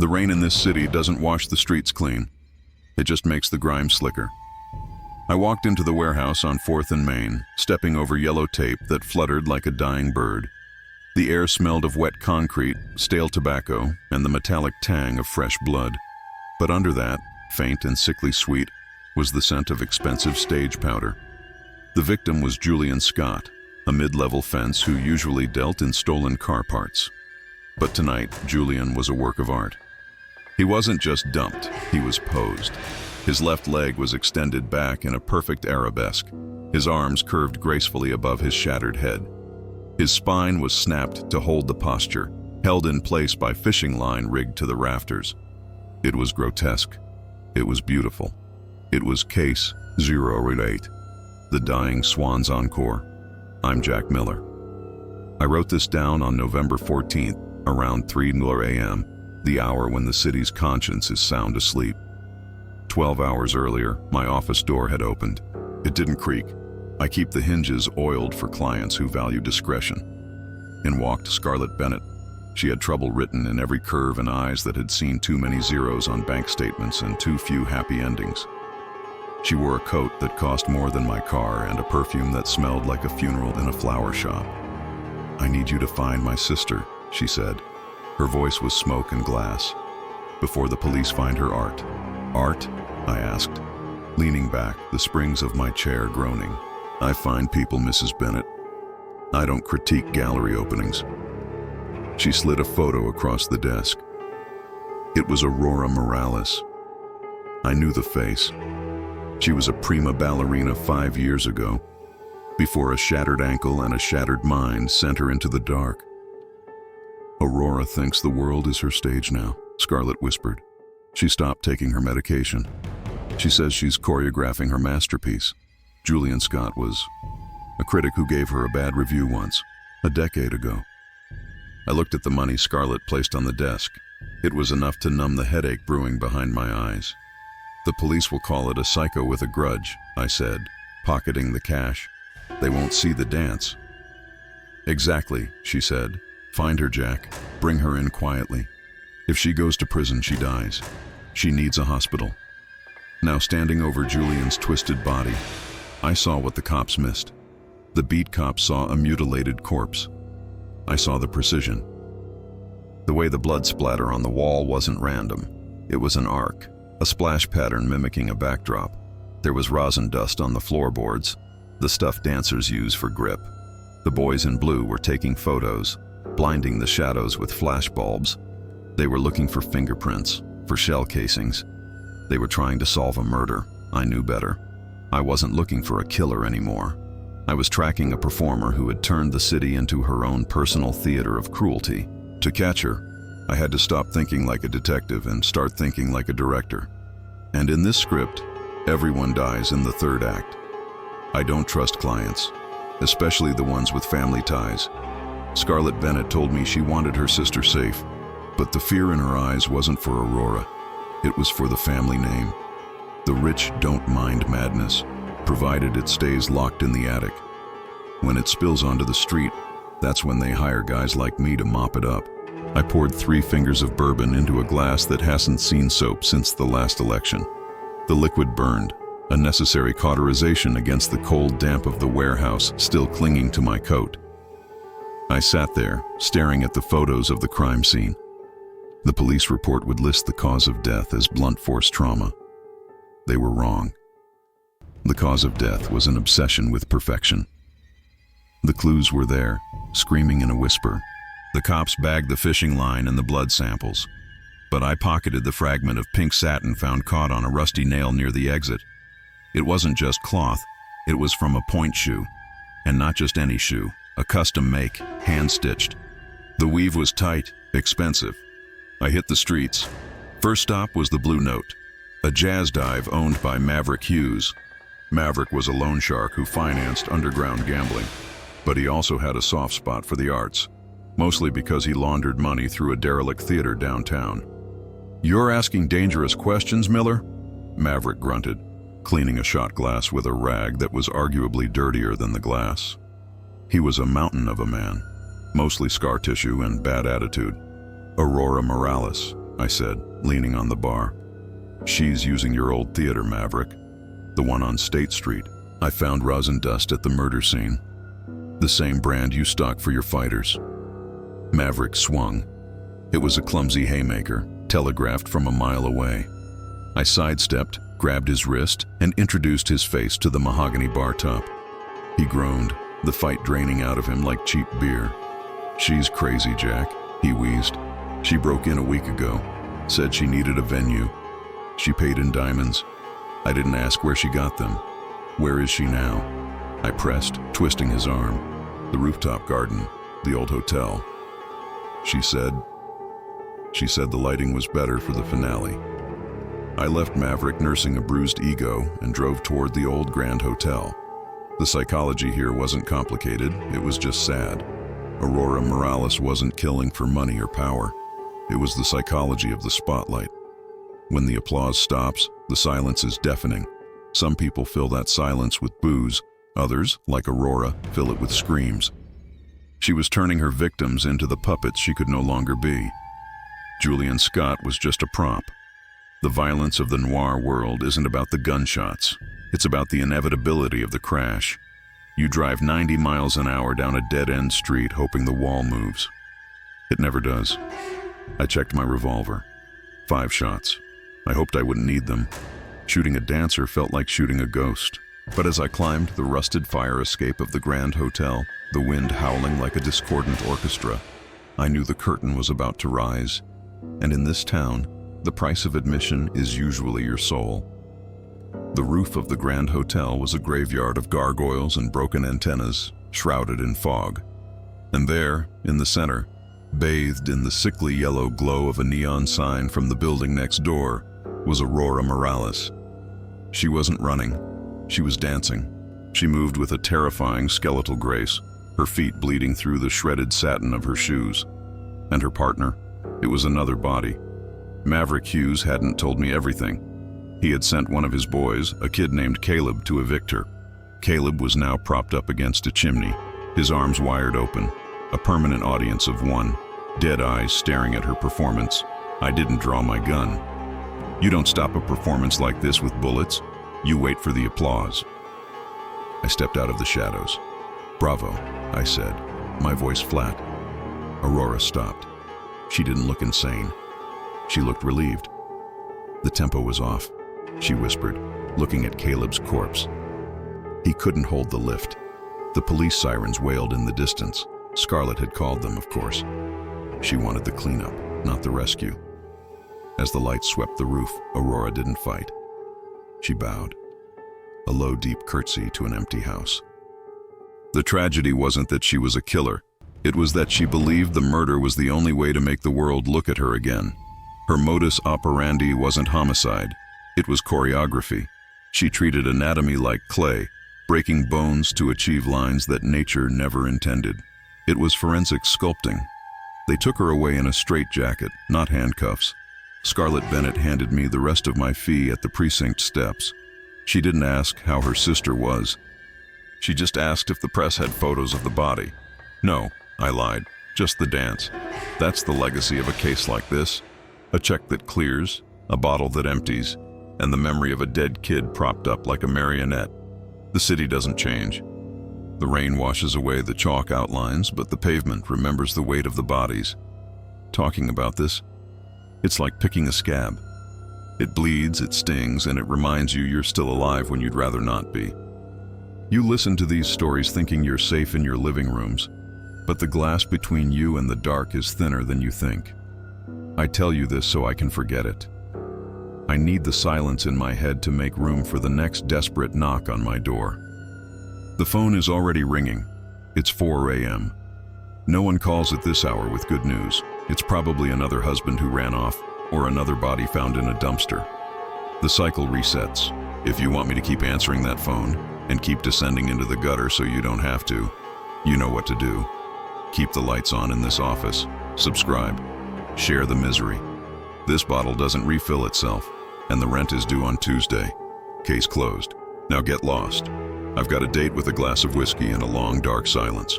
The rain in this city doesn't wash the streets clean. It just makes the grime slicker. I walked into the warehouse on 4th and Main, stepping over yellow tape that fluttered like a dying bird. The air smelled of wet concrete, stale tobacco, and the metallic tang of fresh blood. But under that, faint and sickly sweet, was the scent of expensive stage powder. The victim was Julian Scott, a mid-level fence who usually dealt in stolen car parts. But tonight, Julian was a work of art. He wasn't just dumped, he was posed. His left leg was extended back in a perfect arabesque. His arms curved gracefully above his shattered head. His spine was snapped to hold the posture, held in place by fishing line rigged to the rafters. It was grotesque. It was beautiful. It was Case 008, the dying Swan's Encore. I'm Jack Miller. I wrote this down on November 14th, around 3 a.m., the hour when the city's conscience is sound asleep. 12 hours earlier, my office door had opened. It didn't creak. I keep the hinges oiled for clients who value discretion. In walked Scarlett Bennett. She had trouble written in every curve and eyes that had seen too many zeros on bank statements and too few happy endings. She wore a coat that cost more than my car and a perfume that smelled like a funeral in a flower shop. "I need you to find my sister," she said. Her voice was smoke and glass. "Before the police find her art." "Art?" I asked, leaning back, the springs of my chair groaning. "I find people, Mrs. Bennett. I don't critique gallery openings." She slid a photo across the desk. It was Aurora Morales. I knew the face. She was a prima ballerina 5 years ago, before a shattered ankle and a shattered mind sent her into the dark. "Aurora thinks the world is her stage now," Scarlett whispered. She stopped taking her medication. She says she's choreographing her masterpiece. Julian Scott was a critic who gave her a bad review once, a decade ago. I looked at the money Scarlett placed on the desk. It was enough to numb the headache brewing behind my eyes. "The police will call it a psycho with a grudge," I said, pocketing the cash. "They won't see the dance." "Exactly," she said. "Find her, Jack. Bring her in quietly. If she goes to prison, she dies. She needs a hospital." Now standing over Julian's twisted body, I saw what the cops missed. The beat cops saw a mutilated corpse. I saw the precision. The way the blood splatter on the wall wasn't random. It was an arc, a splash pattern mimicking a backdrop. There was rosin dust on the floorboards, the stuff dancers use for grip. The boys in blue were taking photos, blinding the shadows with flashbulbs. They were looking for fingerprints, for shell casings. They were trying to solve a murder. I knew better. I wasn't looking for a killer anymore. I was tracking a performer who had turned the city into her own personal theater of cruelty. To catch her, I had to stop thinking like a detective and start thinking like a director. And in this script, everyone dies in the third act. I don't trust clients, especially the ones with family ties. Scarlett Bennett told me she wanted her sister safe, but the fear in her eyes wasn't for Aurora. It was for the family name. The rich don't mind madness, provided it stays locked in the attic. When it spills onto the street, that's when they hire guys like me to mop it up. I poured 3 fingers of bourbon into a glass that hasn't seen soap since the last election. The liquid burned, a necessary cauterization against the cold damp of the warehouse still clinging to my coat. I sat there, staring at the photos of the crime scene. The police report would list the cause of death as blunt force trauma. They were wrong. The cause of death was an obsession with perfection. The clues were there, screaming in a whisper. The cops bagged the fishing line and the blood samples, but I pocketed the fragment of pink satin found caught on a rusty nail near the exit. It wasn't just cloth, it was from a point shoe, and not just any shoe, a custom make, hand-stitched. The weave was tight, expensive. I hit the streets. First stop was the Blue Note, a jazz dive owned by Maverick Hughes. Maverick was a loan shark who financed underground gambling, but he also had a soft spot for the arts, mostly because he laundered money through a derelict theater downtown. "You're asking dangerous questions, Miller?" Maverick grunted, cleaning a shot glass with a rag that was arguably dirtier than the glass. He was a mountain of a man, mostly scar tissue and bad attitude. "Aurora Morales," I said, leaning on the bar. She's using your old theater, Maverick. The one on State Street. I found rosin dust at the murder scene. The same brand you stock for your fighters. Maverick swung. It was a clumsy haymaker, telegraphed from a mile away. I sidestepped, grabbed his wrist, and introduced his face to the mahogany bar top. He groaned, the fight draining out of him like cheap beer. She's crazy, Jack, he wheezed. She broke in a week ago, said she needed a venue. She paid in diamonds. I didn't ask where she got them. Where is she now? I pressed, twisting his arm. The rooftop garden, the old hotel. She said the lighting was better for the finale. I left Maverick nursing a bruised ego and drove toward the old Grand Hotel. The psychology here wasn't complicated, it was just sad. Aurora Morales wasn't killing for money or power. It was the psychology of the spotlight. When the applause stops, the silence is deafening. Some people fill that silence with booze, others, like Aurora, fill it with screams. She was turning her victims into the puppets she could no longer be. Julian Scott was just a prop. The violence of the noir world isn't about the gunshots. It's about the inevitability of the crash. You drive 90 miles an hour down a dead-end street hoping the wall moves. It never does. I checked my revolver. 5 shots. I hoped I wouldn't need them. Shooting a dancer felt like shooting a ghost. But as I climbed the rusted fire escape of the Grand Hotel, the wind howling like a discordant orchestra, I knew the curtain was about to rise. And in this town, the price of admission is usually your soul. The roof of the Grand Hotel was a graveyard of gargoyles and broken antennas, shrouded in fog. And there, in the center, bathed in the sickly yellow glow of a neon sign from the building next door, was Aurora Morales. She wasn't running. She was dancing. She moved with a terrifying skeletal grace, her feet bleeding through the shredded satin of her shoes. And her partner? It was another body. Maverick Hughes hadn't told me everything. He had sent one of his boys, a kid named Caleb, to evict her. Caleb was now propped up against a chimney, his arms wired open, a permanent audience of one, dead eyes staring at her performance. I didn't draw my gun. You don't stop a performance like this with bullets. You wait for the applause. I stepped out of the shadows. Bravo, I said, my voice flat. Aurora stopped. She didn't look insane. She looked relieved. The tempo was off, she whispered, looking at Caleb's corpse. He couldn't hold the lift. The police sirens wailed in the distance. Scarlett had called them, of course. She wanted the cleanup, not the rescue. As the light swept the roof, Aurora didn't fight. She bowed. A low, deep curtsy to an empty house. The tragedy wasn't that she was a killer. It was that she believed the murder was the only way to make the world look at her again. Her modus operandi wasn't homicide. It was choreography. She treated anatomy like clay, breaking bones to achieve lines that nature never intended. It was forensic sculpting. They took her away in a straitjacket, not handcuffs. Scarlett Bennett handed me the rest of my fee at the precinct steps. She didn't ask how her sister was. She just asked if the press had photos of the body. No, I lied. Just the dance. That's the legacy of a case like this. A check that clears, a bottle that empties, and the memory of a dead kid propped up like a marionette. The city doesn't change. The rain washes away the chalk outlines, but the pavement remembers the weight of the bodies. Talking about this, it's like picking a scab. It bleeds, it stings, and it reminds you you're still alive when you'd rather not be. You listen to these stories thinking you're safe in your living rooms, but the glass between you and the dark is thinner than you think. I tell you this so I can forget it. I need the silence in my head to make room for the next desperate knock on my door. The phone is already ringing. It's 4 a.m. No one calls at this hour with good news. It's probably another husband who ran off, or another body found in a dumpster. The cycle resets. If you want me to keep answering that phone, and keep descending into the gutter so you don't have to, you know what to do. Keep the lights on in this office. Subscribe. Share the misery. This bottle doesn't refill itself, and the rent is due on Tuesday. Case closed. Now get lost. I've got a date with a glass of whiskey and a long, dark silence.